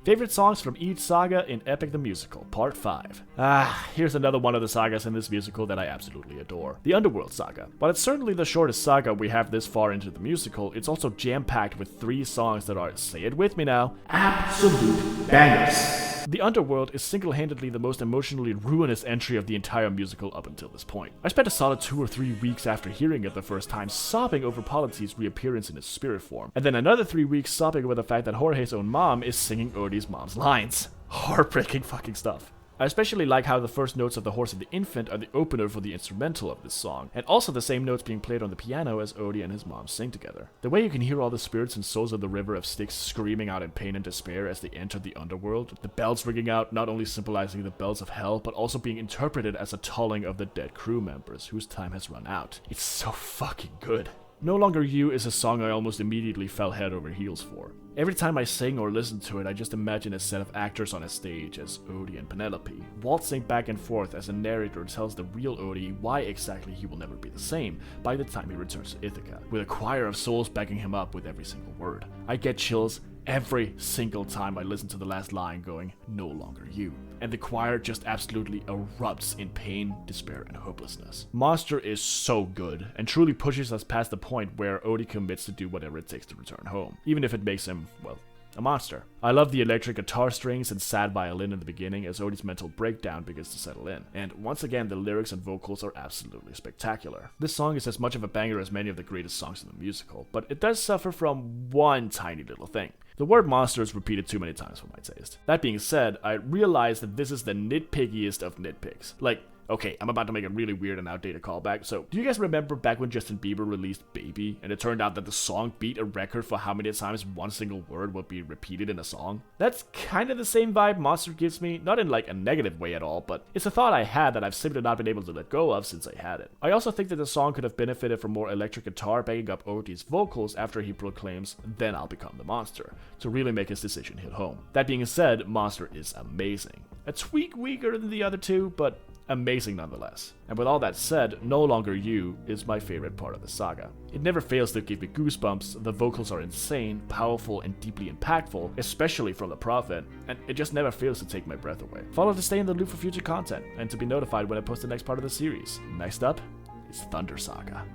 Favorite songs from each saga in Epic the Musical, Part 5. Here's another one of the sagas in this musical that I absolutely adore. The Underworld saga. While it's certainly the shortest saga we have this far into the musical, it's also jam-packed with 3 songs that are, say it with me now, absolute bangers. The Underworld is single-handedly the most emotionally ruinous entry of the entire musical up until this point. I spent a solid 2 or 3 weeks after hearing it the first time sobbing over Polity's reappearance in his spirit form, and then another 3 weeks sobbing over the fact that Jorge's own mom is singing Odie's mom's lines. Heartbreaking fucking stuff. I especially like how the first notes of The Horse and the Infant are the opener for the instrumental of this song, and also the same notes being played on the piano as Odie and his mom sing together. The way you can hear all the spirits and souls of the River of Styx screaming out in pain and despair as they enter the underworld, the bells ringing out not only symbolizing the bells of hell, but also being interpreted as a tolling of the dead crew members whose time has run out. It's so fucking good. No Longer You is a song I almost immediately fell head over heels for. Every time I sing or listen to it, I just imagine a set of actors on a stage as Odie and Penelope, waltzing back and forth as a narrator tells the real Odie why exactly he will never be the same by the time he returns to Ithaca, with a choir of souls backing him up with every single word. I get chills every single time I listen to the last line going, "No longer you." And the choir just absolutely erupts in pain, despair, and hopelessness. Monster is so good, and truly pushes us past the point where Odie commits to do whatever it takes to return home, even if it makes him, well, a monster. I love the electric guitar strings and sad violin in the beginning as Odie's mental breakdown begins to settle in. And once again, the lyrics and vocals are absolutely spectacular. This song is as much of a banger as many of the greatest songs in the musical, but it does suffer from one tiny little thing. The word monster is repeated too many times for my taste. That being said, I realize that this is the nitpickiest of nitpicks. Like, okay, I'm about to make a really weird and outdated callback, so do you guys remember back when Justin Bieber released Baby, and it turned out that the song beat a record for how many times one single word would be repeated in a song? That's kind of the same vibe Monster gives me, not in like a negative way at all, but it's a thought I had that I've simply not been able to let go of since I had it. I also think that the song could have benefited from more electric guitar backing up Odie's vocals after he proclaims, "Then I'll become the monster," to really make his decision hit home. That being said, Monster is amazing. A tweak weaker than the other two, but amazing nonetheless. And with all that said, No Longer You is my favorite part of the saga. It never fails to give me goosebumps, the vocals are insane, powerful, and deeply impactful, especially from the Prophet, and it just never fails to take my breath away. Follow to stay in the loop for future content, and to be notified when I post the next part of the series. Next up is Thunder Saga.